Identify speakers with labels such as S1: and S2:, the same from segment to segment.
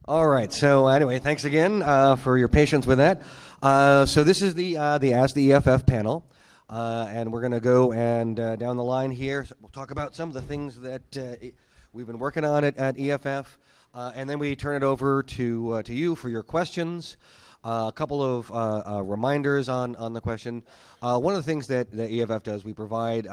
S1: All right. So anyway, thanks again for your patience with that. So this is the Ask the EFF panel, and we're going to go and down the line here. So we'll talk about some of the things that we've been working on at EFF, and then we turn it over to you for your questions. A couple of reminders on the question. One of the things that EFF does, we provide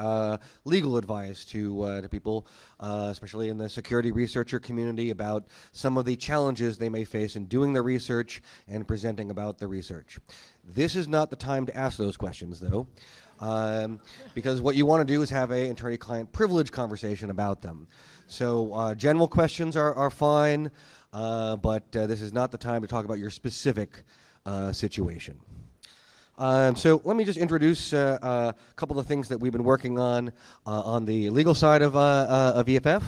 S1: legal advice to people, especially in the security researcher community, about some of the challenges they may face in doing the research and presenting about the research. This is not the time to ask those questions, though, because what you want to do is have an attorney-client privilege conversation about them. So general questions are fine. But this is not the time to talk about your specific situation. So let me just introduce a couple of things that we've been working on the legal side of EFF.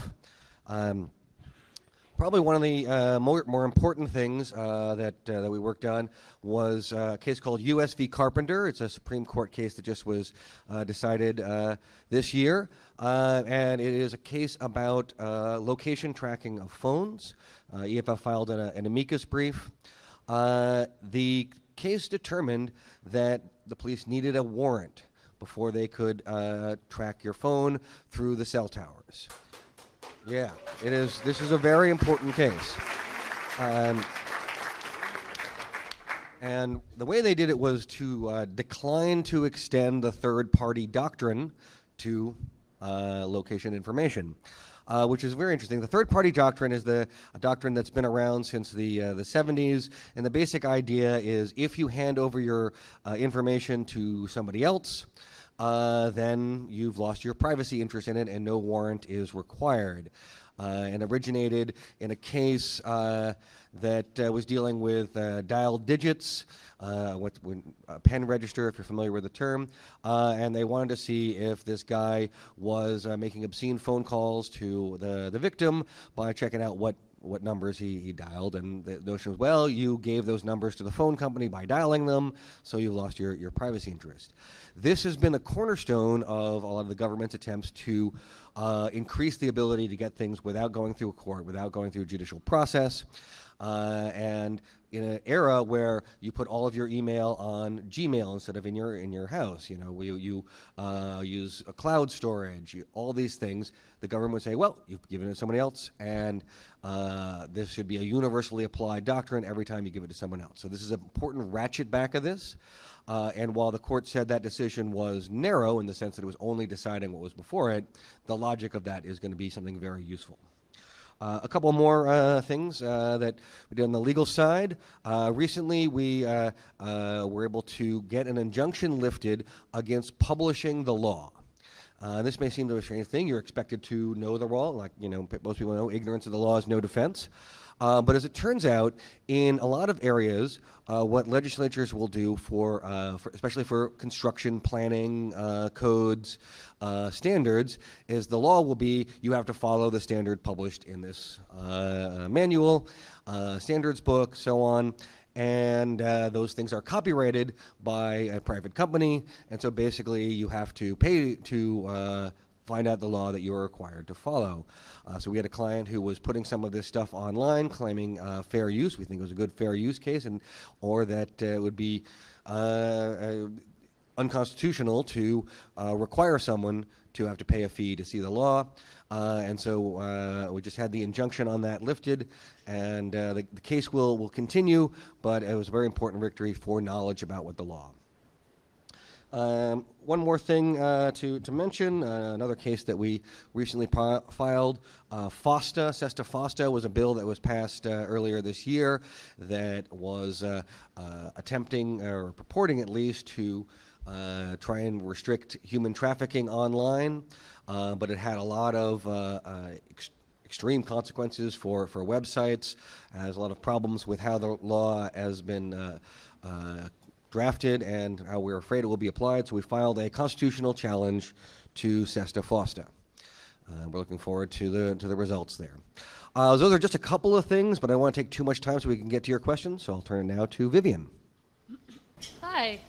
S1: Probably one of the more important things that we worked on was a case called U.S. v. Carpenter. It's a Supreme Court case that just was decided this year. And it is a case about location tracking of phones. EFF filed an amicus brief. The case determined that the police needed a warrant before they could track your phone through the cell towers. Yeah, it is. This is a very important case. And the way they did it was to decline to extend the third-party doctrine to location information, which is very interesting. The third-party doctrine is a doctrine that's been around since the 70s, and the basic idea is if you hand over your information to somebody else, then you've lost your privacy interest in it and no warrant is required. And originated in a case that was dealing with dialed digits, pen register, if you're familiar with the term, and they wanted to see if this guy was making obscene phone calls to the victim by checking out what numbers he dialed, and the notion was, well, you gave those numbers to the phone company by dialing them, so you lost your privacy interest. This has been a cornerstone of a lot of the government's attempts to increase the ability to get things without going through a court, without going through a judicial process, and in an era where you put all of your email on Gmail instead of in your house, you use a cloud storage, all these things, the government would say, well, you've given it to somebody else, and this should be a universally applied doctrine every time you give it to someone else. So this is an important ratchet back of this. And while the court said that decision was narrow in the sense that it was only deciding what was before it, the logic of that is going to be something very useful. A couple more things that we did on the legal side. Recently, we were able to get an injunction lifted against publishing the law. This may seem to be a strange thing. You're expected to know the law. Like, most people know, ignorance of the law is no defense. But as it turns out, in a lot of areas, what legislatures will do for especially for construction planning codes, standards, is the law will be you have to follow the standard published in this manual, standards book, so on. And those things are copyrighted by a private company, and so basically you have to pay to find out the law that you are required to follow. So we had a client who was putting some of this stuff online, claiming fair use. We think it was a good fair use case, or that it would be unconstitutional to require someone to have to pay a fee to see the law. And so we just had the injunction on that lifted, and the case will continue, but it was a very important victory for knowledge about what the law. One more thing to mention, another case that we recently filed, FOSTA, SESTA FOSTA, was a bill that was passed earlier this year that was attempting, or purporting at least, to try and restrict human trafficking online, but it had a lot of extreme consequences for websites, has a lot of problems with how the law has been drafted and how we're afraid it will be applied, so we filed a constitutional challenge to SESTA FOSTA. We're looking forward to the results there. Those are just a couple of things, but I don't want to take too much time so we can get to your questions, so I'll turn it now to Vivian.
S2: Hi,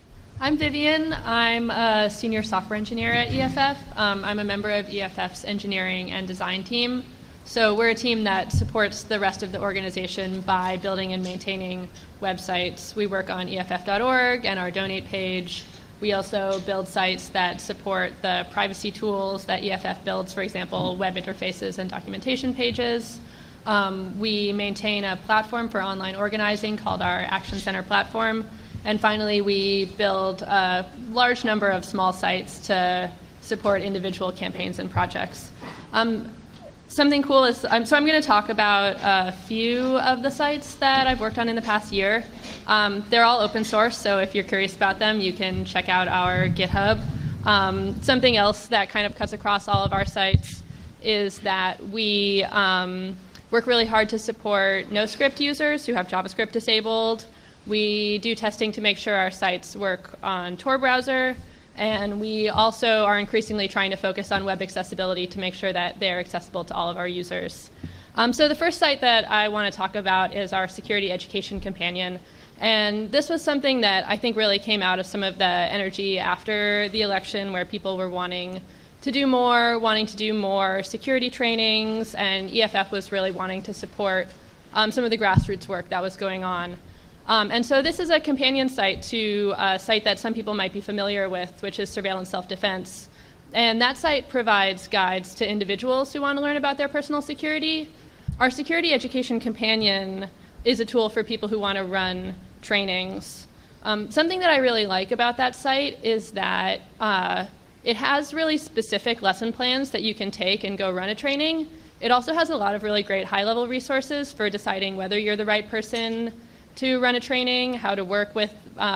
S2: I'm Vivian. I'm a senior software engineer at EFF. I'm a member of EFF's engineering and design team. So we're a team that supports the rest of the organization by building and maintaining websites. We work on EFF.org and our donate page. We also build sites that support the privacy tools that EFF builds, for example, web interfaces and documentation pages. We maintain a platform for online organizing called our Action Center platform. And finally, we build a large number of small sites to support individual campaigns and projects. Something cool is, so I'm going to talk about a few of the sites that I've worked on in the past year. They're all open source, so if you're curious about them, you can check out our GitHub. Something else that kind of cuts across all of our sites is that we work really hard to support no-script users who have JavaScript disabled. We do testing to make sure our sites work on Tor browser. And we also are increasingly trying to focus on web accessibility to make sure that they're accessible to all of our users. So the first site that I want to talk about is our Security Education Companion. And this was something that I think really came out of some of the energy after the election, where people were wanting to do more security trainings, and EFF was really wanting to support some of the grassroots work that was going on. And so this is a companion site to a site that some people might be familiar with, which is Surveillance Self-Defense. And that site provides guides to individuals who want to learn about their personal security. Our Security Education Companion is a tool for people who want to run trainings. Something that I really like about that site is that it has really specific lesson plans that you can take and go run a training. It also has a lot of really great high-level resources for deciding whether you're the right person to run a training, how to work with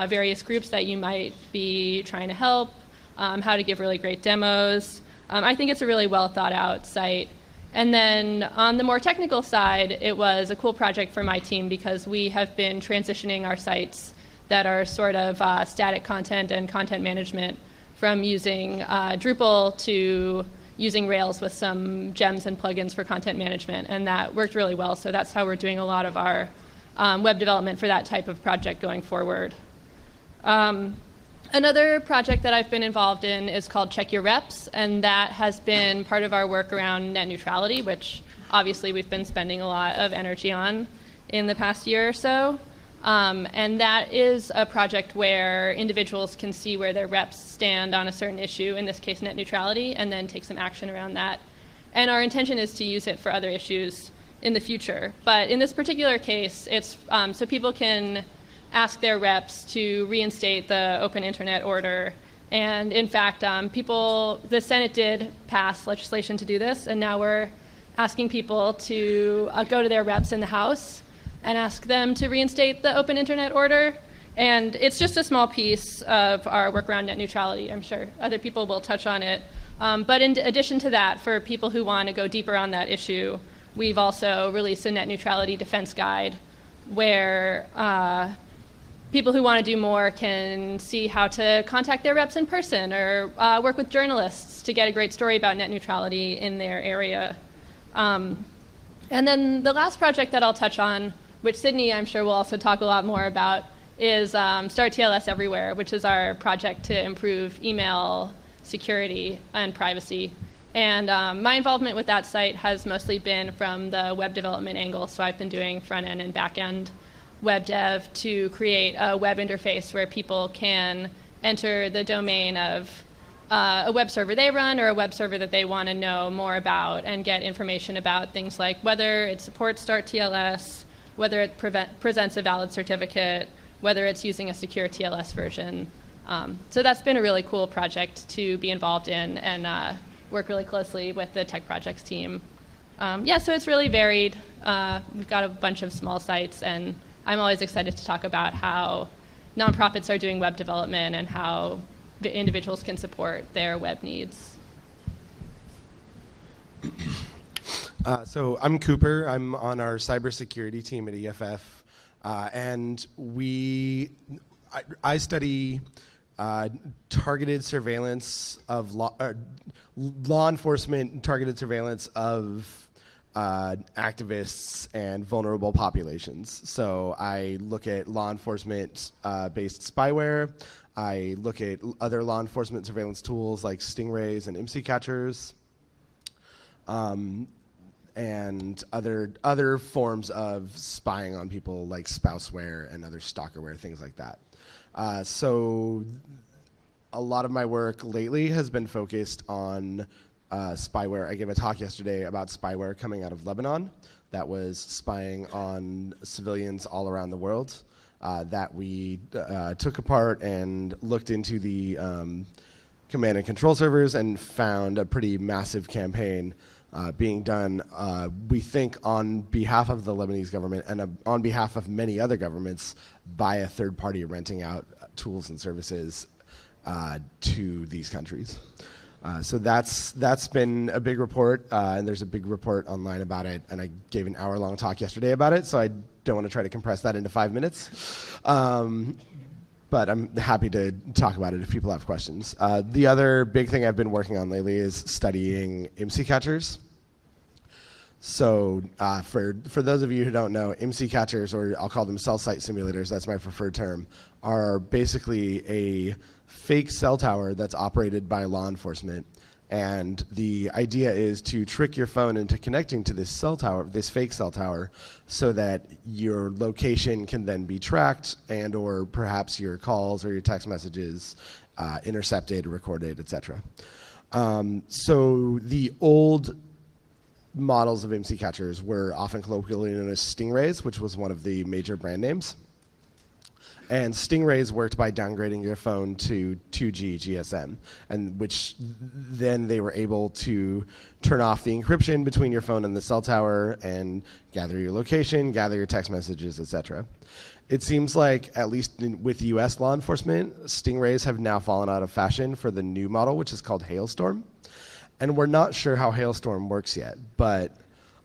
S2: various groups that you might be trying to help, how to give really great demos. I think it's a really well thought out site. And then on the more technical side, it was a cool project for my team because we have been transitioning our sites that are sort of static content and content management from using Drupal to using Rails with some gems and plugins for content management. And that worked really well. So that's how we're doing a lot of our web development for that type of project going forward. Another project that I've been involved in is called Check Your Reps, and that has been part of our work around net neutrality, which obviously we've been spending a lot of energy on in the past year or so. And that is a project where individuals can see where their reps stand on a certain issue, in this case net neutrality, and then take some action around that. And our intention is to use it for other issues in the future. But in this particular case, it's so people can ask their reps to reinstate the open internet order. And in fact, the Senate did pass legislation to do this, and now we're asking people to go to their reps in the House and ask them to reinstate the open internet order. And it's just a small piece of our work around net neutrality. I'm sure other people will touch on it. But in addition to that, for people who want to go deeper on that issue, we've also released a net neutrality defense guide where people who want to do more can see how to contact their reps in person or work with journalists to get a great story about net neutrality in their area. And then the last project that I'll touch on, which Sydney I'm sure will also talk a lot more about, is Start Tls Everywhere, which is our project to improve email security and privacy. And my involvement with that site has mostly been from the web development angle, so I've been doing front-end and back-end web dev to create a web interface where people can enter the domain of a web server they run or a web server that they want to know more about and get information about things like whether it supports Start TLS, whether it presents a valid certificate, whether it's using a secure TLS version. So that's been a really cool project to be involved in and work really closely with the tech projects team. Yeah, so it's really varied. We've got a bunch of small sites, and I'm always excited to talk about how nonprofits are doing web development and how the individuals can support their web needs.
S3: So I'm Cooper. I'm on our cybersecurity team at EFF, and I study targeted surveillance of law enforcement targeted surveillance of activists and vulnerable populations. So I look at law enforcement based spyware. I look at other law enforcement surveillance tools like stingrays and IMSI catchers. and other forms of spying on people like spouseware and other stalkerware, things like that. So a lot of my work lately has been focused on spyware. I gave a talk yesterday about spyware coming out of Lebanon that was spying on civilians all around the world, that we took apart and looked into the command and control servers and found a pretty massive campaign being done, we think, on behalf of the Lebanese government and on behalf of many other governments by a third party renting out tools and services to these countries. So that's been a big report, and there's a big report online about it, and I gave an hour-long talk yesterday about it, so I don't want to try to compress that into 5 minutes. But I'm happy to talk about it if people have questions. The other big thing I've been working on lately is studying IMSI catchers. So for those of you who don't know, IMSI catchers, or I'll call them cell site simulators, that's my preferred term, are basically a fake cell tower that's operated by law enforcement. And the idea is to trick your phone into connecting to this cell tower, this fake cell tower, so that your location can then be tracked, and or perhaps your calls or your text messages intercepted, recorded, etc. So the old models of IMSI catchers were often colloquially known as stingrays, which was one of the major brand names. And stingrays worked by downgrading your phone to 2G GSM, and which then they were able to turn off the encryption between your phone and the cell tower and gather your location, gather your text messages, etc. It seems like, at least with US law enforcement, stingrays have now fallen out of fashion for the new model, which is called Hailstorm. And we're not sure how Hailstorm works yet, but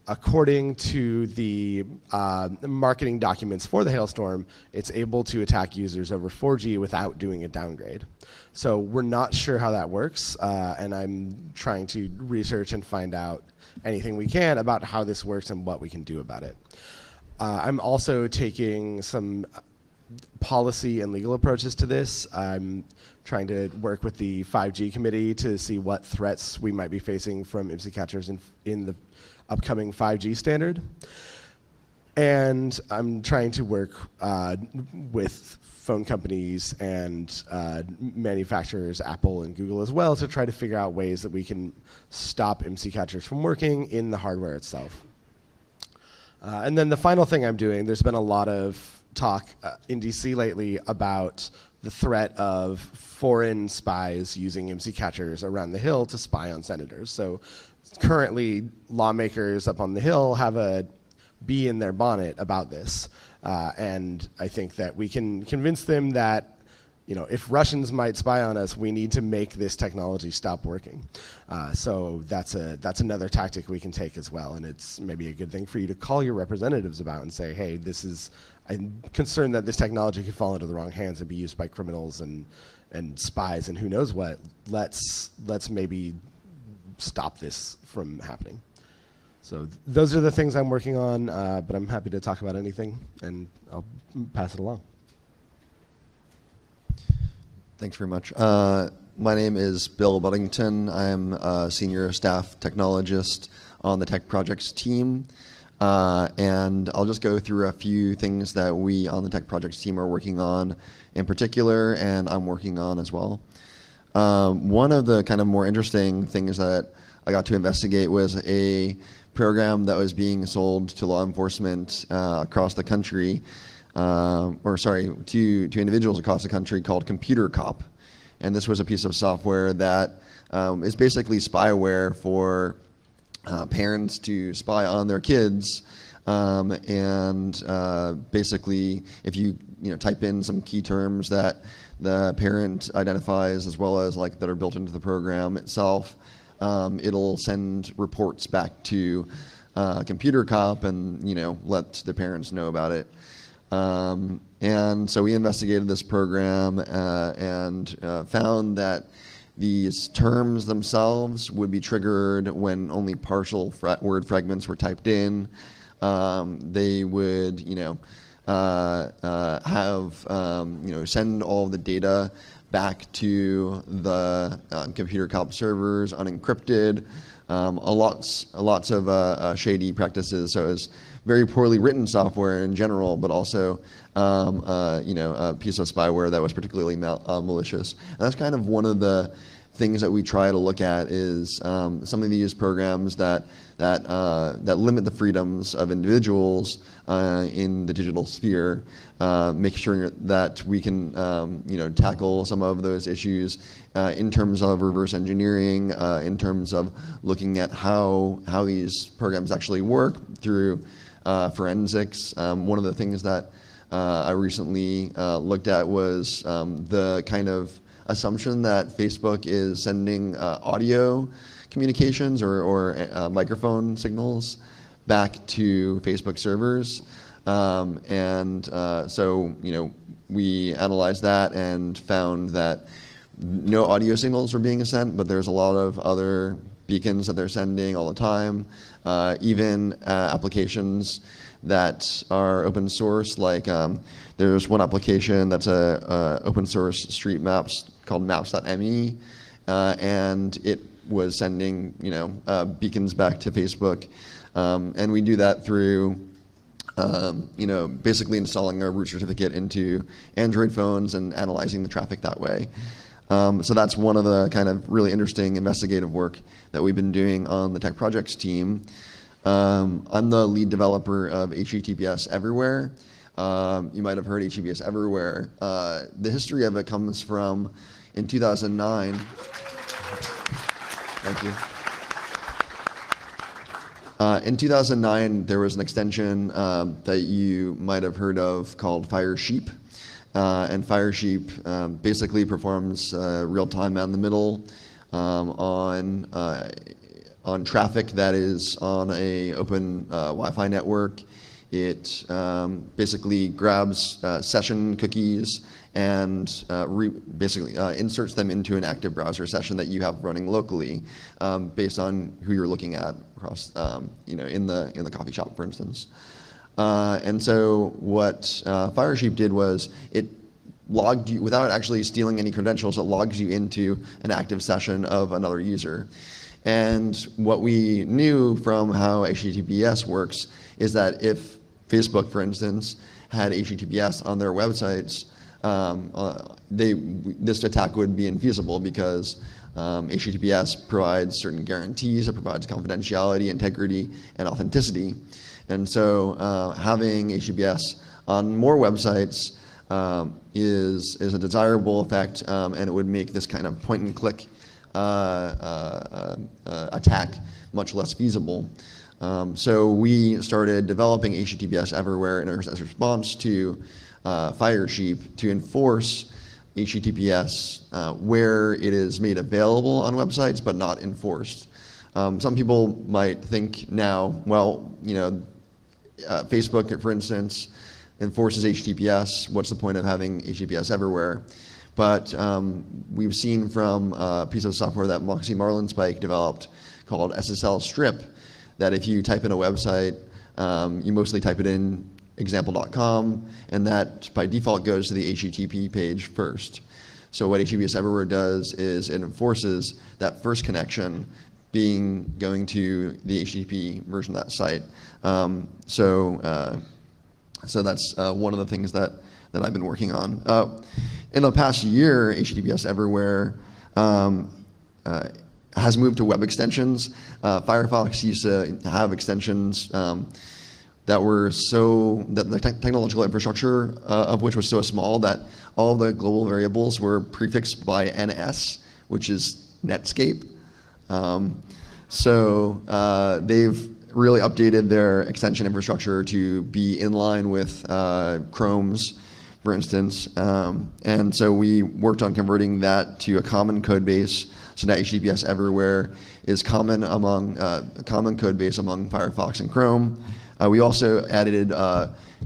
S3: according to the marketing documents for the Hailstorm, it's able to attack users over 4G without doing a downgrade. So we're not sure how that works, and I'm trying to research and find out anything we can about how this works and what we can do about it. I'm also taking some policy and legal approaches to this. I'm trying to work with the 5G committee to see what threats we might be facing from IMSI catchers in the upcoming 5G standard. And I'm trying to work with phone companies and manufacturers, Apple and Google as well, to try to figure out ways that we can stop IMSI catchers from working in the hardware itself. And then the final thing I'm doing, there's been a lot of talk in DC lately about the threat of foreign spies using IMSI catchers around the Hill to spy on senators. So currently, lawmakers up on the Hill have a bee in their bonnet about this. And I think that we can convince them that, you know, if Russians might spy on us, we need to make this technology stop working. So that's another tactic we can take as well. And it's maybe a good thing for you to call your representatives about and say, hey, I'm concerned that this technology could fall into the wrong hands and be used by criminals and spies and who knows what. Let's maybe stop this from happening. So those are the things I'm working on, but I'm happy to talk about anything, and I'll pass it along.
S4: Thanks very much. My name is Bill Buddington. I'm a senior staff technologist on the tech projects team. And I'll just go through a few things that we on the tech projects team are working on in particular, and I'm working on as well. One of the kind of more interesting things that I got to investigate was a program that was being sold to law enforcement across the country, to individuals across the country, called Computer Cop. And this was a piece of software that is basically spyware for parents to spy on their kids, and basically, if you type in some key terms that the parent identifies, as well as like that are built into the program itself, it'll send reports back to Computer Cop and let the parents know about it. And so we investigated this program and found that these terms themselves would be triggered when only partial word fragments were typed in. They would, send all the data back to the Computer Cop servers unencrypted. lots of shady practices. So it's very poorly written software in general, but also a piece of spyware that was particularly malicious. And that's kind of one of the things that we try to look at is some of these programs that limit the freedoms of individuals in the digital sphere, make sure that we can tackle some of those issues in terms of reverse engineering, in terms of looking at how these programs actually work through forensics. One of the things that I recently looked at was the kind of assumption that Facebook is sending audio communications or microphone signals back to Facebook servers. So we analyzed that and found that no audio signals were being sent, but there's a lot of other beacons that they're sending all the time. Even applications that are open source, like there's one application that's a open source street maps called maps.me, and it was sending beacons back to Facebook, and we do that through basically installing a root certificate into Android phones and analyzing the traffic that way. So that's one of the kind of really interesting investigative work that we've been doing on the Tech Projects team. I'm the lead developer of HTTPS Everywhere. You might have heard HTTPS Everywhere. The history of it comes from in 2009. Thank you. In 2009, there was an extension that you might have heard of called Firesheep. And Firesheep basically performs real-time man in the middle on traffic that is on a open Wi-Fi network. It basically grabs session cookies and basically inserts them into an active browser session that you have running locally, based on who you're looking at across, in the coffee shop, for instance. And so what Firesheep did was it logged you, without actually stealing any credentials, it logs you into an active session of another user. And what we knew from how HTTPS works is that if Facebook, for instance, had HTTPS on their websites, this attack would be infeasible because HTTPS provides certain guarantees. It provides confidentiality, integrity, and authenticity. And so having HTTPS on more websites is a desirable effect, and it would make this kind of point-and-click attack much less feasible. So we started developing HTTPS Everywhere in as a response to Firesheep to enforce HTTPS where it is made available on websites but not enforced. Some people might think now, well, Facebook, for instance, enforces HTTPS. What's the point of having HTTPS everywhere? But we've seen from a piece of software that Moxie Marlinspike developed called SSL Strip that if you type in a website, you mostly type it in example.com, and that by default goes to the HTTP page first. So what HTTPS Everywhere does is it enforces that first connection going to the HTTP version of that site. So that's one of the things that I've been working on. In the past year, HTTPS Everywhere has moved to web extensions. Firefox used to have extensions that were that the technological infrastructure of which was so small that all the global variables were prefixed by NS, which is Netscape. So they've really updated their extension infrastructure to be in line with Chrome's, for instance. And so we worked on converting that to a common code base so that HTTPS Everywhere is common code base among Firefox and Chrome. We also added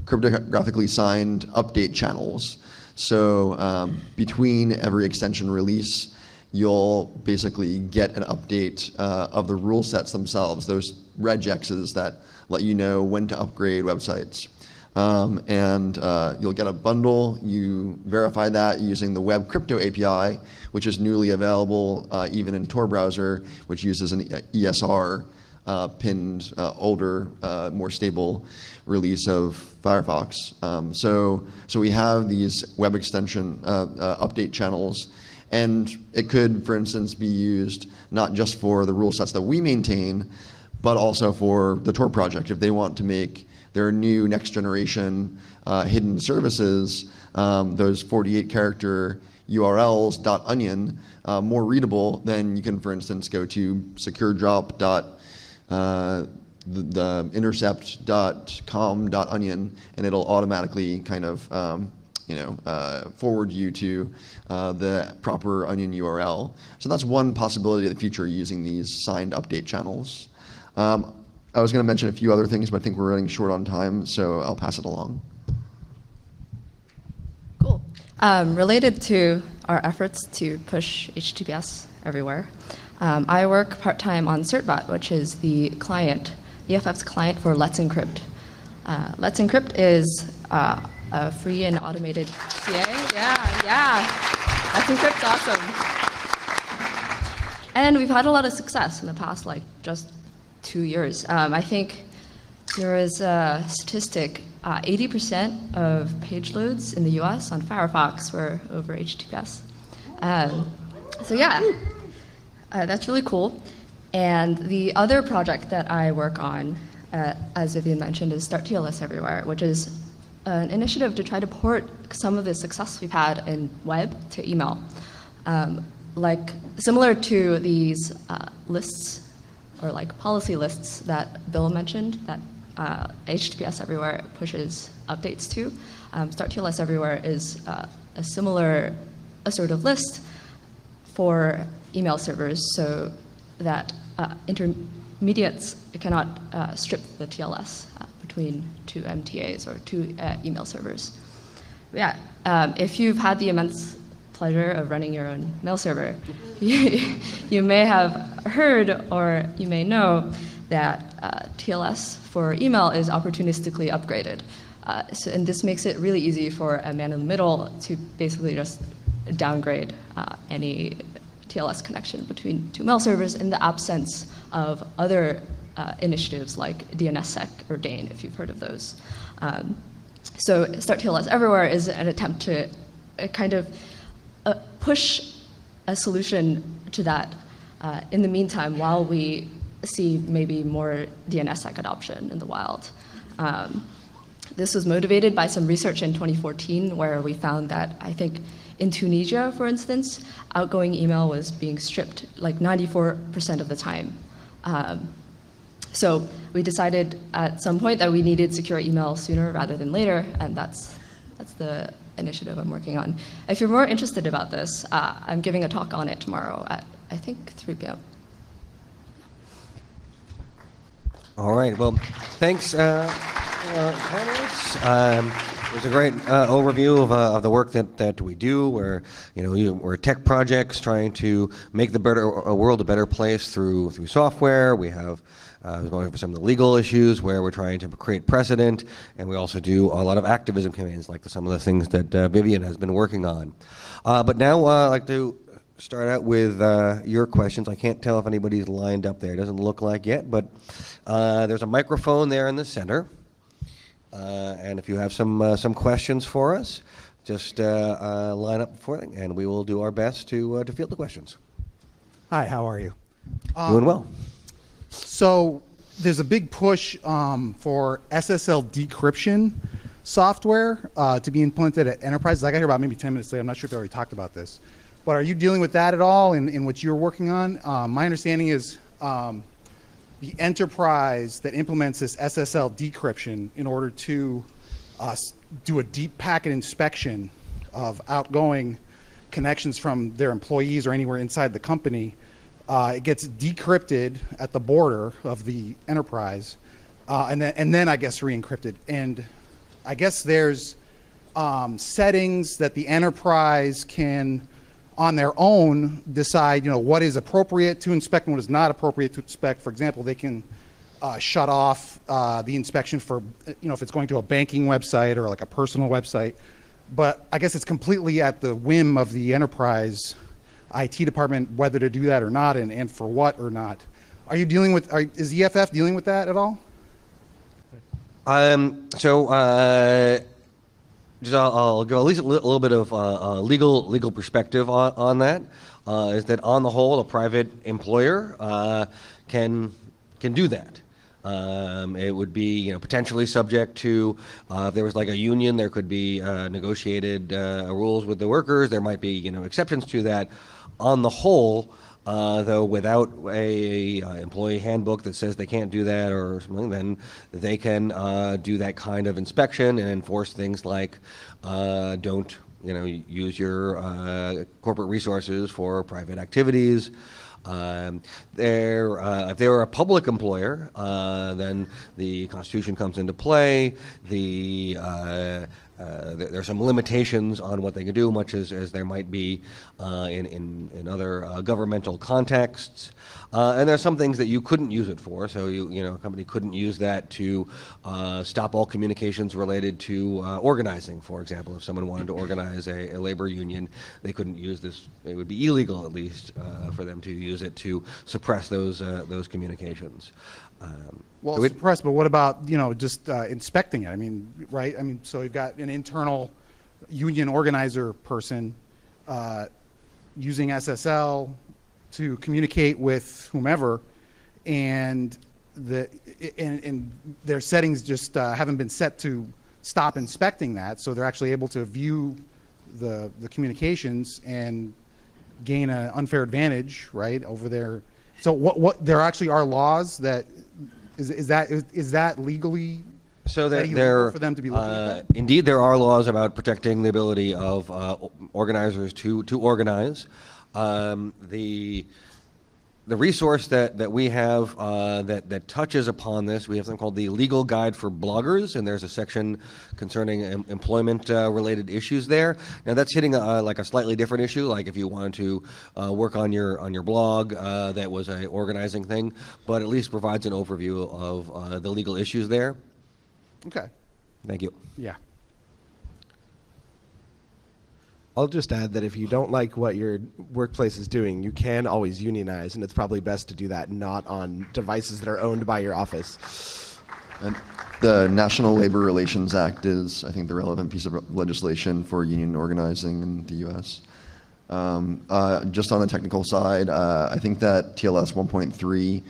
S4: cryptographically signed update channels. So between every extension release, you'll basically get an update of the rule sets themselves, those regexes that let you know when to upgrade websites. You'll get a bundle. You verify that using the Web Crypto API, which is newly available even in Tor browser, which uses an ESR pinned, older, more stable release of Firefox. So we have these web extension update channels, and it could, for instance, be used not just for the rule sets that we maintain, but also for the Tor project. If they want to make their new next generation hidden services, those 48-character URLs .onion, more readable, then you can, for instance, go to secure-drop.intercept.com.onion, and it'll automatically kind of forward you to the proper onion URL. So that's one possibility of the future using these signed update channels. I was going to mention a few other things, but I think we're running short on time, so I'll pass it along.
S5: Cool. Related to our efforts to push HTTPS everywhere, I work part-time on CertBot, which is the client, EFF's client for Let's Encrypt. Let's Encrypt is a free and automated CA. Yeah. Let's Encrypt's awesome. And we've had a lot of success in the past, just 2 years. I think there is a statistic, 80% of page loads in the US on Firefox were over HTTPS. That's really cool. And the other project that I work on, as Vivian mentioned, is Start Tls Everywhere, which is an initiative to try to port some of the success we've had in web to email. Similar to these lists or policy lists that Bill mentioned that HTTPS Everywhere pushes updates to. Start Tls Everywhere is a similar sort of list for email servers so that intermediates cannot strip the TLS between two MTAs or two email servers. If you've had the immense pleasure of running your own mail server, you may have heard or you may know that TLS for email is opportunistically upgraded. And this makes it really easy for a man in the middle to basically just downgrade any TLS connection between two mail servers in the absence of other initiatives like DNSSEC or DANE, if you've heard of those. So Start TLS Everywhere is an attempt to kind of push a solution to that in the meantime while we see maybe more DNSSEC adoption in the wild. This was motivated by some research in 2014 where we found that, I think, in Tunisia, for instance, outgoing email was being stripped 94% of the time. So we decided at some point that we needed secure email sooner rather than later, and that's the initiative I'm working on. If you're more interested about this, I'm giving a talk on it tomorrow at, I think, 3 p.m.
S1: All right. Well, thanks, panelists. It was a great overview of the work that we do. We're tech projects trying to make the world a better place through software. We have going over some of the legal issues where we're trying to create precedent, and we also do a lot of activism campaigns, like some of the things that Vivian has been working on. But now I'd like to start out with your questions. I can't tell if anybody's lined up there. It doesn't look like yet, but there's a microphone there in the center. And if you have some questions for us, just line up for it, and we will do our best to field the questions.
S6: Hi, how are you?
S1: Doing well.
S6: So there's a big push for SSL decryption software to be implemented at enterprises. I got here about maybe 10 minutes late. I'm not sure if I already talked about this. But are you dealing with that at all in what you're working on? My understanding is the enterprise that implements this SSL decryption in order to do a deep packet inspection of outgoing connections from their employees or anywhere inside the company, it gets decrypted at the border of the enterprise, and then I guess re-encrypted. And I guess there's settings that the enterprise can, on their own, decide what is appropriate to inspect and what is not appropriate to inspect. For example, they can shut off the inspection for, if it's going to a banking website or like a personal website. But I guess it's completely at the whim of the enterprise IT department whether to do that or not, and for what or not. Are you dealing with, is EFF dealing with that at all?
S1: Just I'll go at least a little bit of legal perspective on that. Is that on the whole, a private employer can do that. It would be potentially subject to if there was like a union, there could be negotiated rules with the workers. There might be exceptions to that. On the whole, though, without a employee handbook that says they can't do that or something, then they can do that kind of inspection and enforce things like don't use your corporate resources for private activities. If they're a public employer, then the Constitution comes into play. There's some limitations on what they can do, much as there might be in other governmental contexts. And there's some things that you couldn't use it for. So a company couldn't use that to stop all communications related to organizing. For example, if someone wanted to organize a labor union, they couldn't use this. It would be illegal, at least, for them to use it to suppress those communications.
S6: Well, suppressed, but what about, just inspecting it? I mean, right? I mean, so you've got an internal union organizer person using SSL to communicate with whomever, and their settings just haven't been set to stop inspecting that, so they're actually able to view the communications and gain an unfair advantage, right, over there. So what there actually are laws that is that legally?
S1: So
S6: that
S1: there
S6: for them to be looking at that?
S1: Indeed, there are laws about protecting the ability of organizers to organize. The resource that we have that touches upon this, we have something called the Legal Guide for Bloggers, and there's a section concerning employment related issues there. Now that's hitting like a slightly different issue, like if you wanted to work on your blog, that was an organizing thing, but at least provides an overview of the legal issues there.
S6: Okay.
S1: Thank you.
S6: Yeah.
S3: I'll just add that if you don't like what your workplace is doing, you can always unionize, and it's probably best to do that not on devices that are owned by your office.
S4: And the National Labor Relations Act is, I think, the relevant piece of legislation for union organizing in the U.S. Just on the technical side, I think that TLS 1.3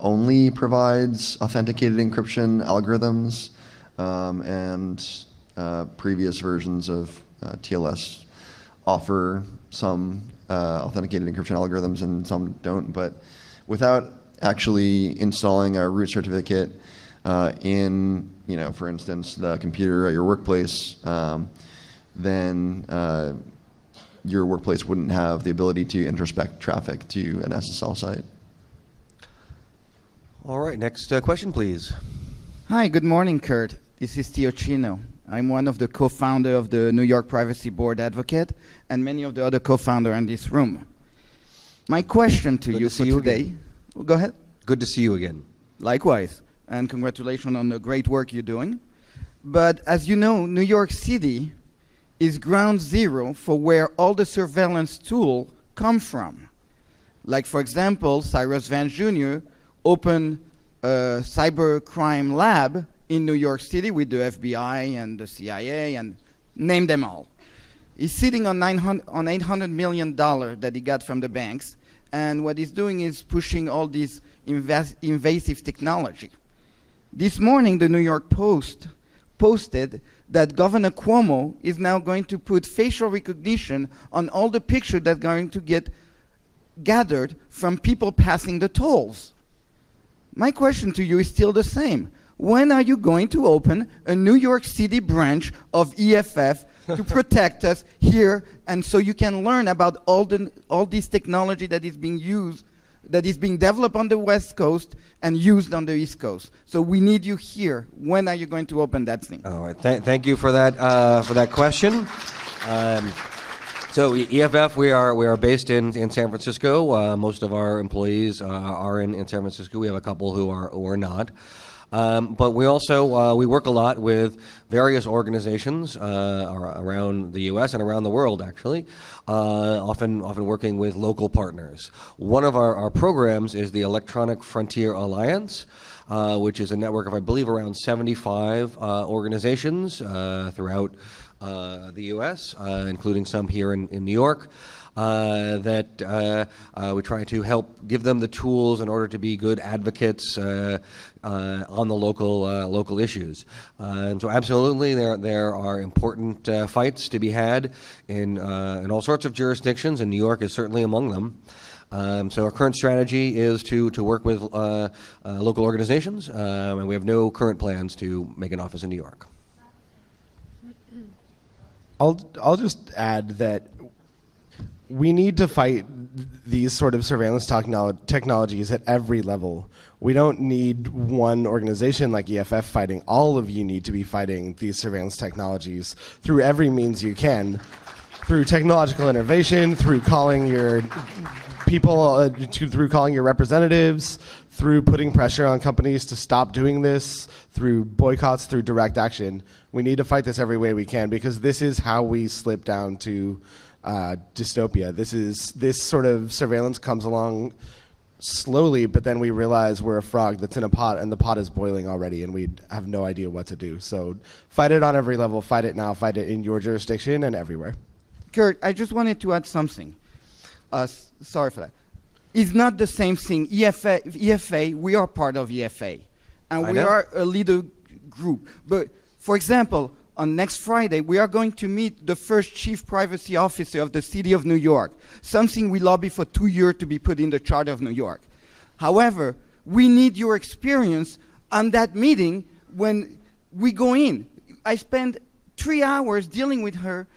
S4: only provides authenticated encryption algorithms, and previous versions of TLS offer some authenticated encryption algorithms and some don't, but without actually installing a root certificate in, for instance, the computer at your workplace, then your workplace wouldn't have the ability to introspect traffic to an SSL site.
S1: All right, next question, please.
S7: Hi, good morning, Kurt. This is Tio Chino. I'm one of the co-founder of the New York Privacy Board Advocate and many of the other co-founders in this room. My question to you for today, go ahead.
S1: Good to see you again.
S7: Likewise, and congratulations on the great work you're doing. But as you know, New York City is ground zero for where all the surveillance tools come from. Like, for example, Cyrus Vance Jr. opened a cybercrime lab in New York City with the FBI and the CIA and name them all. He's sitting on $800 million that he got from the banks, and what he's doing is pushing all this invasive technology. This morning, the New York Post posted that Governor Cuomo is now going to put facial recognition on all the pictures that are going to get gathered from people passing the tolls. My question to you is still the same. When are you going to open a New York City branch of EFF to protect us here, and so you can learn about all this technology that is being used, that is being developed on the West Coast and used on the East Coast? So we need you here. When are you going to open that thing?
S1: All right, thank you for that question. So EFF, we are based in San Francisco. Most of our employees are in San Francisco. We have a couple who are not. But we also we work a lot with various organizations around the U.S. and around the world, actually, often working with local partners. One of our programs is the Electronic Frontier Alliance, which is a network of, I believe, around 75 organizations throughout the U.S., including some here in New York. That we try to help give them the tools in order to be good advocates on the local issues. And so absolutely there are important fights to be had in all sorts of jurisdictions, and New York is certainly among them. So our current strategy is to work with local organizations, and we have no current plans to make an office in New York.
S3: I'll just add that we need to fight these sort of surveillance technologies at every level. We don't need one organization like EFF fighting. All of you need to be fighting these surveillance technologies through every means you can, through technological innovation, through calling your people, through calling your representatives, through putting pressure on companies to stop doing this, through boycotts, through direct action. We need to fight this every way we can, because this is how we slip down to dystopia. This sort of surveillance comes along slowly, but then we realize we're a frog that's in a pot, and the pot is boiling already, and we have no idea what to do. So fight it on every level. Fight it now. Fight it in your jurisdiction and everywhere.
S7: Kurt, I just wanted to add something. Sorry for that. It's not the same thing. EFA, we are part of EFA, and we are a leader group. But for example, on next Friday, we are going to meet the first chief privacy officer of the city of New York, something we lobby for 2 years to be put in the Charter of New York. However, we need your experience on that meeting when we go in. I spent 3 hours dealing with her,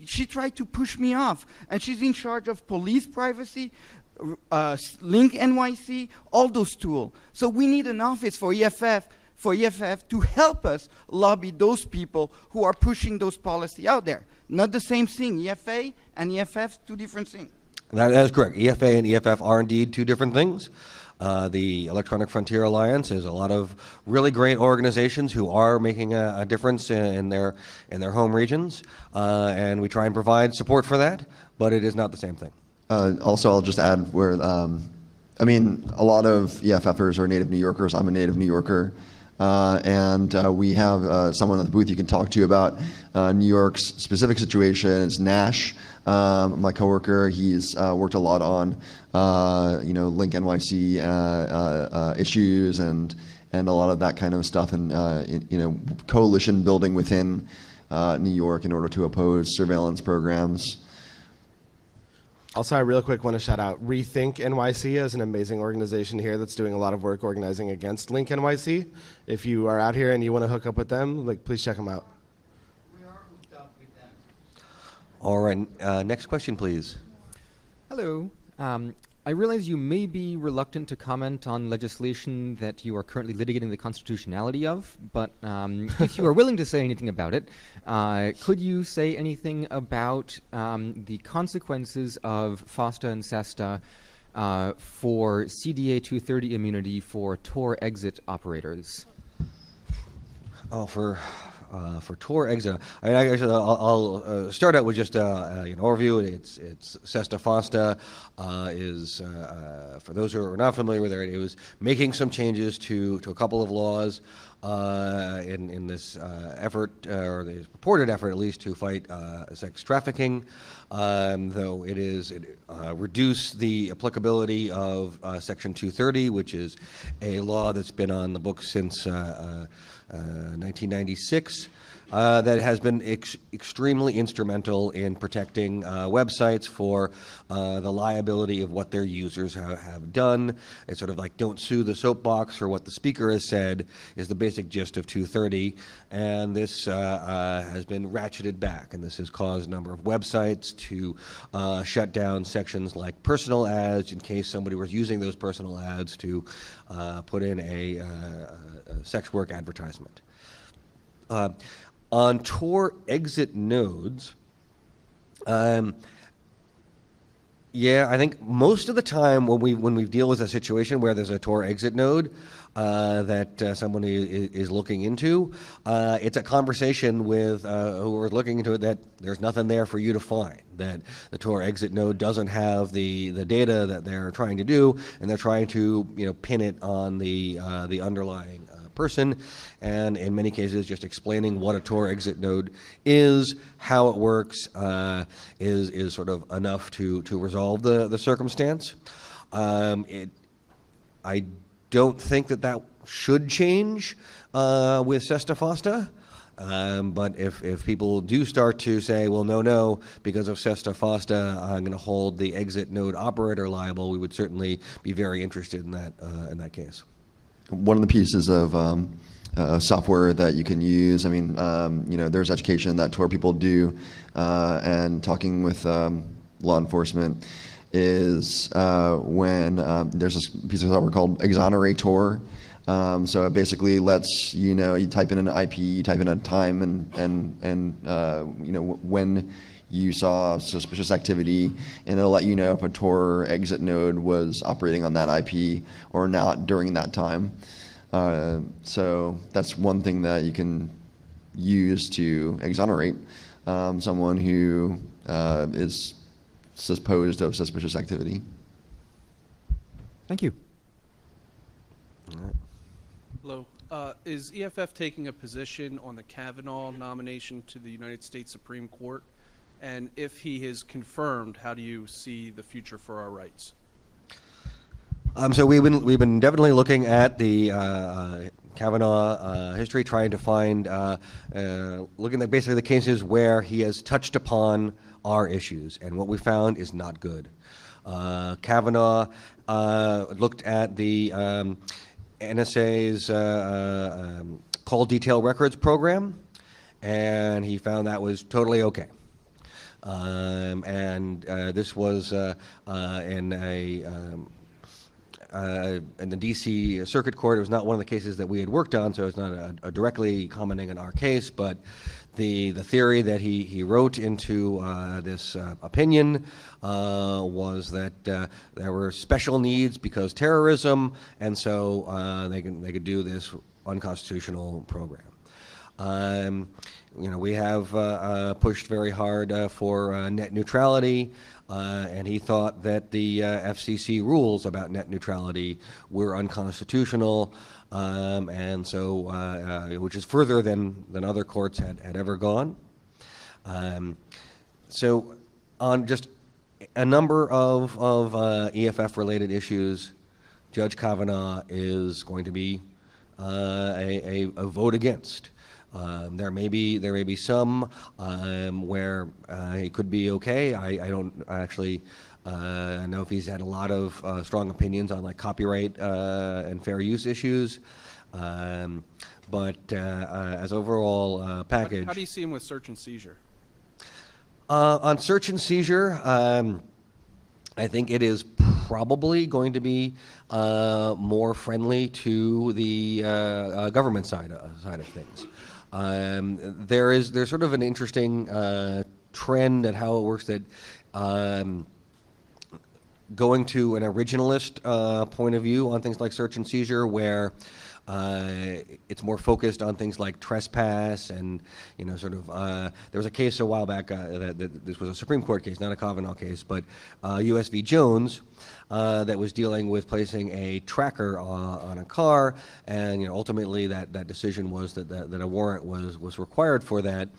S7: she tried to push me off, and she's in charge of police privacy, Link NYC, all those tools. So we need an office for EFF to help us lobby those people who are pushing those policies out there. Not the same thing. EFA and EFF, two different things.
S1: That is correct. EFA and EFF are indeed two different things. The Electronic Frontier Alliance is a lot of really great organizations who are making a difference in their home regions, and we try and provide support for that, but it is not the same thing.
S4: Also, I'll just add where, I mean, a lot of EFFers are native New Yorkers. I'm a native New Yorker. And we have someone at the booth you can talk to about New York's specific situation. It's Nash, my coworker. He's worked a lot on, Link NYC issues and a lot of that kind of stuff, and coalition building within New York in order to oppose surveillance programs.
S3: Also, I real quick want to shout out Rethink NYC as an amazing organization here that's doing a lot of work organizing against Link NYC. If you are out here and you want to hook up with them, please check them out.
S7: We are hooked up with them.
S1: All right, next question, please.
S8: Hello. I realize you may be reluctant to comment on legislation that you are currently litigating the constitutionality of, but if you are willing to say anything about it, could you say anything about the consequences of FOSTA and SESTA for CDA 230 immunity for Tor exit operators?
S1: Oh, for Tor exit, I'll start out with just an overview. It's SESTA FOSTA is for those who are not familiar with it was making some changes to a couple of laws in this effort, or the purported effort at least, to fight sex trafficking. Though it reduced the applicability of Section 230, which is a law that's been on the books since 1996, that has been extremely instrumental in protecting websites for the liability of what their users have done. It's sort of like don't sue the soapbox for what the speaker has said is the basic gist of 230, and this has been ratcheted back, and this has caused a number of websites to shut down sections like personal ads in case somebody was using those personal ads to put in a sex work advertisement. On Tor exit nodes, Um, Yeah, I think most of the time when we deal with a situation where there's a Tor exit node that someone is looking into, it's a conversation with who are looking into it that there's nothing there for you to find. That the Tor exit node doesn't have the data that they're trying to do, and they're trying to pin it on the underlying person, and in many cases just explaining what a Tor exit node is, how it works, is sort of enough to resolve the circumstance. I don't think that should change with Sesta Fosta. But if people do start to say, well, no, because of Sesta Fosta, I'm going to hold the exit node operator liable, we would certainly be very interested in that case.
S4: One of the pieces of software that you can use, I mean, there's education that Tor people do, and talking with law enforcement is when there's this piece of software called Exonerate Tor. So it basically lets you type in an IP, you type in a time, and when you saw suspicious activity, and it'll let you know if a Tor exit node was operating on that IP or not during that time. So that's one thing that you can use to exonerate someone who is supposed of suspicious activity.
S8: Thank you.
S9: Hello. Is EFF taking a position on the Kavanaugh nomination to the United States Supreme Court? And if he is confirmed, how do you see the future for our rights?
S1: So we've been definitely looking at the Kavanaugh history, trying to find, looking at basically the cases where he has touched upon our issues, and what we found is not good. Kavanaugh looked at the NSA's call detail records program, and he found that was totally okay. This was in the D.C. Circuit Court. It was not one of the cases that we had worked on, so it's not directly commenting on our case, but the theory that he wrote into this opinion was that there were special needs because terrorism, and so they could do this unconstitutional program. We have pushed very hard for net neutrality, and he thought that the FCC rules about net neutrality were unconstitutional, and so which is further than other courts had ever gone. So on just a number of EFF-related issues, Judge Kavanaugh is going to be a vote against. There may be some where he could be okay. I don't actually know if he's had a lot of strong opinions on like copyright and fair use issues, but as overall package.
S9: How do you see him with search and seizure?
S1: On search and seizure, I think it is probably going to be more friendly to the government side of things. There's sort of an interesting trend at how it works that going to an originalist point of view on things like search and seizure, where it's more focused on things like trespass and there was a case a while back that this was a Supreme Court case, not a Kavanaugh case, but U.S. v. Jones that was dealing with placing a tracker on a car, and ultimately that decision was that a warrant was required for that.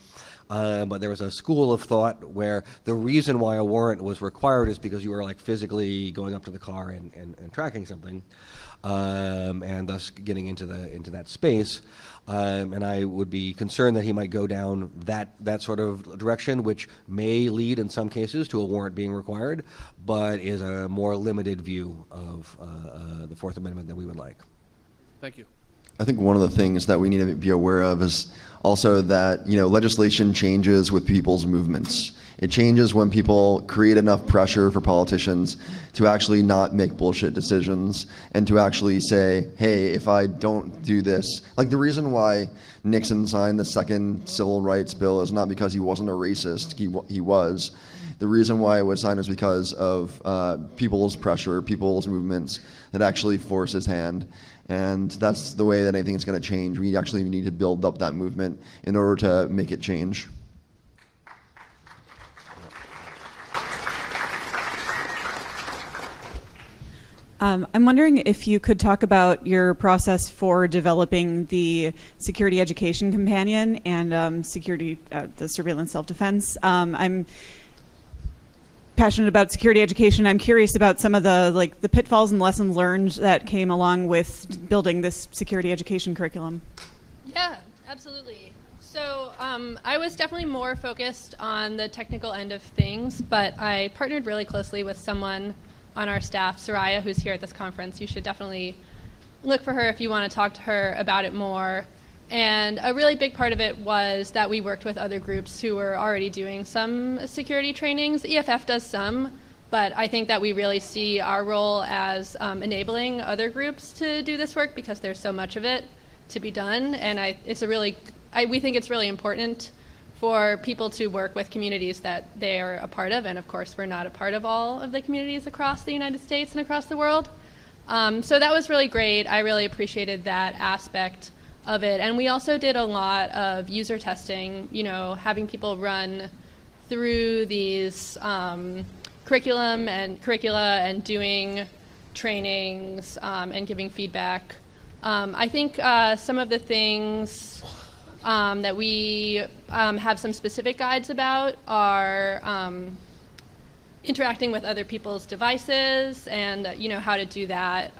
S1: But there was a school of thought where the reason why a warrant was required is because you were like physically going up to the car and tracking something, and thus getting into that space. And I would be concerned that he might go down that sort of direction, which may lead in some cases to a warrant being required, but is a more limited view of the Fourth Amendment than we would like.
S9: Thank you.
S4: I think one of the things that we need to be aware of is also that legislation changes with people's movements, It changes when people create enough pressure for politicians to actually not make bullshit decisions and to actually say, hey, if I don't do this, like the reason why Nixon signed the second civil rights bill is not because he wasn't a racist, he was. The reason why it was signed was because of people's pressure, people's movements that actually force his hand. And that's the way that anything's going to change. We actually need to build up that movement in order to make it change.
S10: I'm wondering if you could talk about your process for developing the security education companion and the surveillance self-defense. I'm passionate about security education. I'm curious about some of the pitfalls and lessons learned that came along with building this security education curriculum.
S2: Yeah, absolutely. So I was definitely more focused on the technical end of things, but I partnered really closely with someone on our staff, Soraya, who's here at this conference. You should definitely look for her if you want to talk to her about it more. And a really big part of it was that we worked with other groups who were already doing some security trainings. EFF does some, but I think that we really see our role as enabling other groups to do this work because there's so much of it to be done. And we think it's really important for people to work with communities that they are a part of. And of course, we're not a part of all of the communities across the United States and across the world. So that was really great. I really appreciated that aspect of it. And we also did a lot of user testing, having people run through these curricula and doing trainings and giving feedback. I think some of the things that we have some specific guides about are interacting with other people's devices and how to do that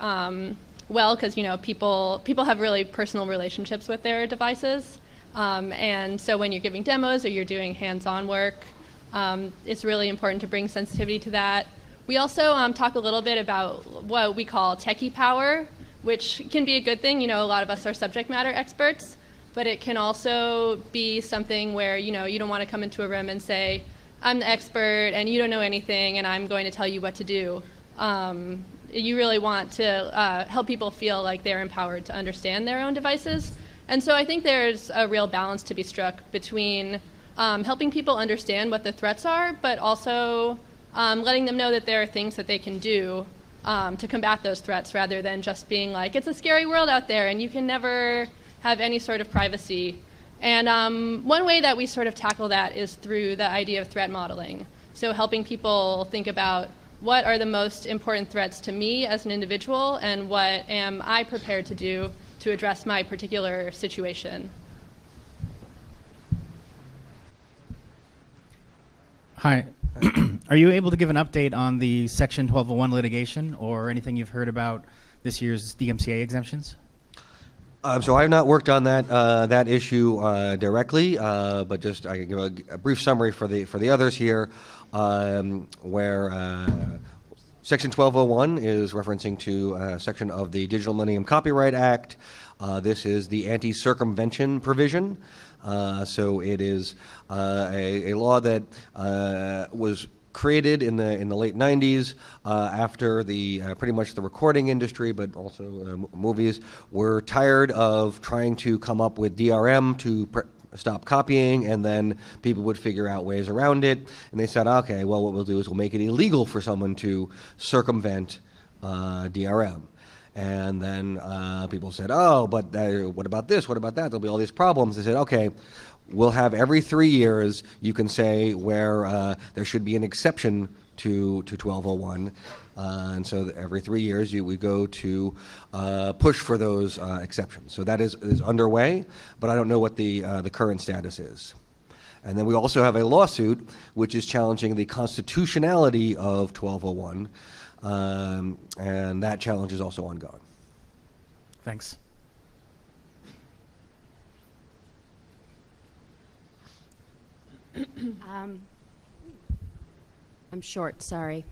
S2: well, because people have really personal relationships with their devices, and so when you're giving demos or you're doing hands-on work, it's really important to bring sensitivity to that. We also talk a little bit about what we call techie power, which can be a good thing. A lot of us are subject matter experts, but it can also be something where you don't want to come into a room and say, I'm the expert and you don't know anything and I'm going to tell you what to do. You really want to help people feel like they're empowered to understand their own devices. And so I think there's a real balance to be struck between helping people understand what the threats are, but also letting them know that there are things that they can do to combat those threats rather than just being like, it's a scary world out there and you can never have any sort of privacy. And one way that we sort of tackle that is through the idea of threat modeling. So helping people think about what are the most important threats to me as an individual and what am I prepared to do to address my particular situation.
S11: Hi. Are you able to give an update on the Section 1201 litigation or anything you've heard about this year's DMCA exemptions?
S1: So I have not worked on that issue directly, but just I can give a brief summary for the others here, where Section 1201 is referencing to a section of the Digital Millennium Copyright Act. This is the anti-circumvention provision. So it is a law that was created in the late 90s after pretty much the recording industry, but also movies, were tired of trying to come up with DRM to stop copying, and then people would figure out ways around it. And they said, okay, well, what we'll do is we'll make it illegal for someone to circumvent DRM. And then people said, oh, but what about this? What about that? There'll be all these problems. They said, okay, we'll have every 3 years you can say where there should be an exception to 1201. And so every 3 years we go to push for those exceptions. So that is underway, but I don't know what the current status is. And then we also have a lawsuit which is challenging the constitutionality of 1201. And that challenge is also ongoing.
S11: Thanks.
S12: I'm short, sorry.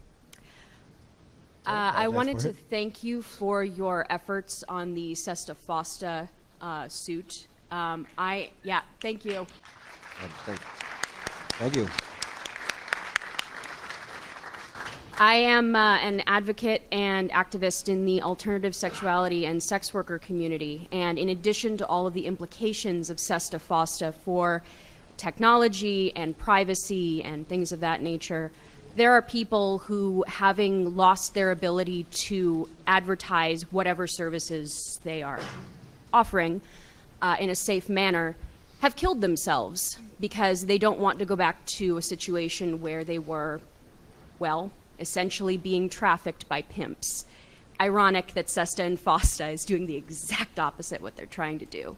S12: I wanted to thank you for your efforts on the Sesta Fosta suit. Thank you.
S1: Thank you.
S12: I am an advocate and activist in the alternative sexuality and sex worker community. And in addition to all of the implications of SESTA FOSTA for technology and privacy and things of that nature, there are people who, having lost their ability to advertise whatever services they are offering in a safe manner, have killed themselves because they don't want to go back to a situation where they were, well, essentially being trafficked by pimps. Ironic that SESTA and FOSTA is doing the exact opposite what they're trying to do.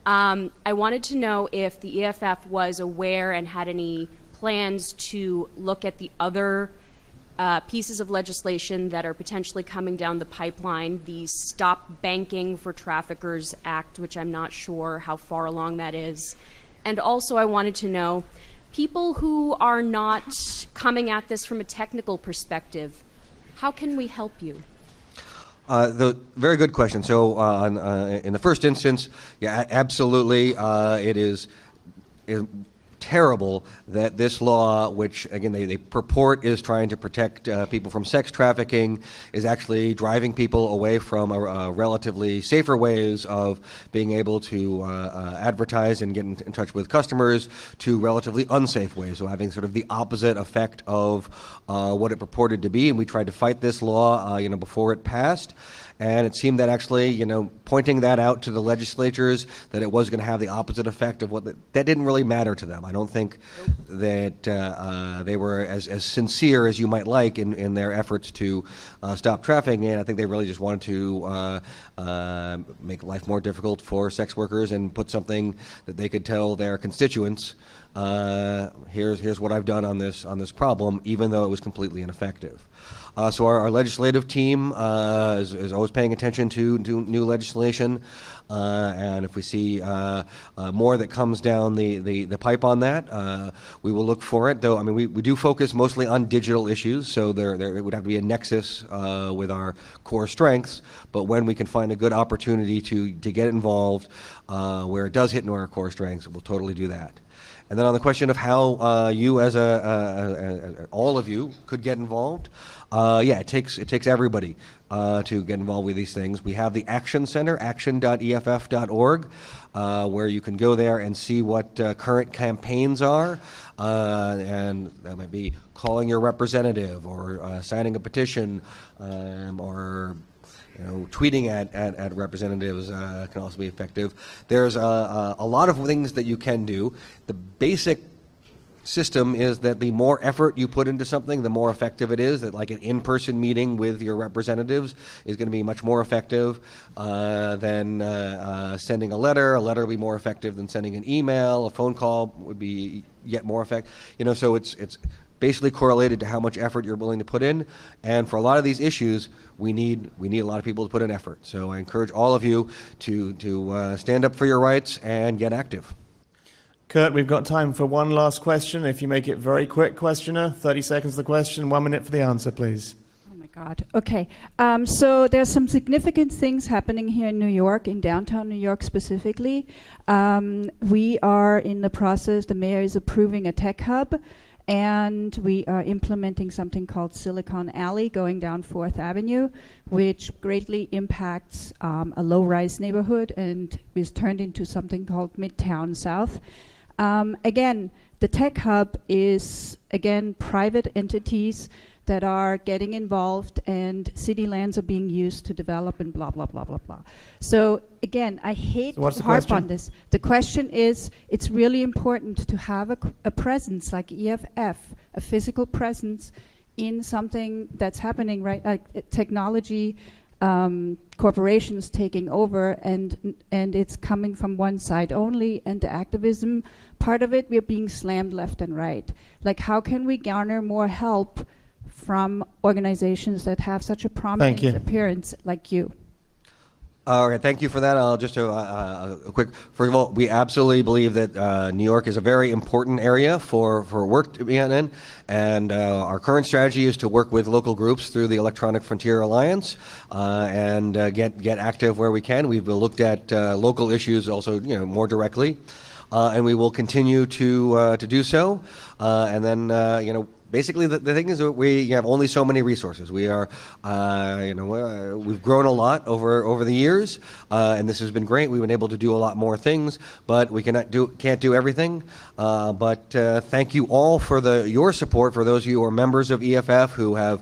S12: I wanted to know if the EFF was aware and had any plans to look at the other pieces of legislation that are potentially coming down the pipeline, the Stop Banking for Traffickers Act, which I'm not sure how far along that is. And also I wanted to know, people who are not coming at this from a technical perspective, how can we help you?
S1: Very good question. So in the first instance, yeah, absolutely, it is terrible that this law, which again they purport is trying to protect people from sex trafficking, is actually driving people away from relatively safer ways of being able to advertise and get in touch with customers to relatively unsafe ways. So having sort of the opposite effect of what it purported to be. And we tried to fight this law, before it passed. And it seemed that actually, pointing that out to the legislatures, that it was going to have the opposite effect of that didn't really matter to them. I don't think that they were as sincere as you might like in their efforts to stop trafficking. And I think they really just wanted to make life more difficult for sex workers and put something that they could tell their constituents, here's what I've done on this problem, even though it was completely ineffective. So our legislative team is always paying attention to new legislation, and if we see more that comes down the pipe on that, we will look for it. Though, I mean, we do focus mostly on digital issues, so there would have to be a nexus with our core strengths. But when we can find a good opportunity to get involved where it does hit into our core strengths, we'll totally do that. And then on the question of how you as all of you could get involved, yeah, it takes everybody to get involved with these things. We have the Action Center, action.eff.org, where you can go there and see what current campaigns are, and that might be calling your representative or signing a petition, or tweeting at representatives can also be effective. There's a lot of things that you can do. The basic system is that the more effort you put into something, the more effective it is. That like an in-person meeting with your representatives is going to be much more effective than sending a letter. A letter will be more effective than sending an email. A phone call would be yet more effective. So it's basically correlated to how much effort you're willing to put in. And for a lot of these issues, we need a lot of people to put in effort. So I encourage all of you to stand up for your rights and get active.
S13: Kurt, we've got time for one last question. If you make it very quick, questioner, 30 seconds the question, 1 minute for the answer, please.
S14: Oh my God. Okay. So there's some significant things happening here in New York, in downtown New York specifically. We are in the process, the mayor is approving a tech hub, and we are implementing something called Silicon Alley going down 4th Avenue, which greatly impacts a low-rise neighborhood and is turned into something called Midtown South. Again, the tech hub is, again, private entities that are getting involved, and city lands are being used to develop and blah, blah, blah, blah, blah. So again, I hate to harp on this. The question is, it's really important to have a presence like EFF, a physical presence in something that's happening, right? Like technology, corporations taking over, and it's coming from one side only, and the activism part of it, we're being slammed left and right. Like, how can we garner more help from organizations that have such a prominent appearance like you?
S1: All right, thank you for that. I'll just a quick, first of all, we absolutely believe that New York is a very important area for work to be in, and our current strategy is to work with local groups through the Electronic Frontier Alliance and get active where we can. We've looked at local issues also, more directly, and we will continue to do so. And then, basically, the thing is that we have only so many resources. We are, we've grown a lot over the years, and this has been great. We've been able to do a lot more things, but we can't do everything. But thank you all for your support. For those of you who are members of EFF who have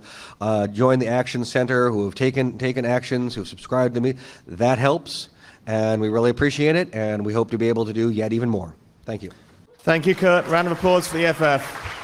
S1: joined the Action Center, who have taken actions, who have subscribed to me, that helps, and we really appreciate it. And we hope to be able to do yet even more. Thank you.
S13: Thank you, Kurt. Round of applause for the EFF.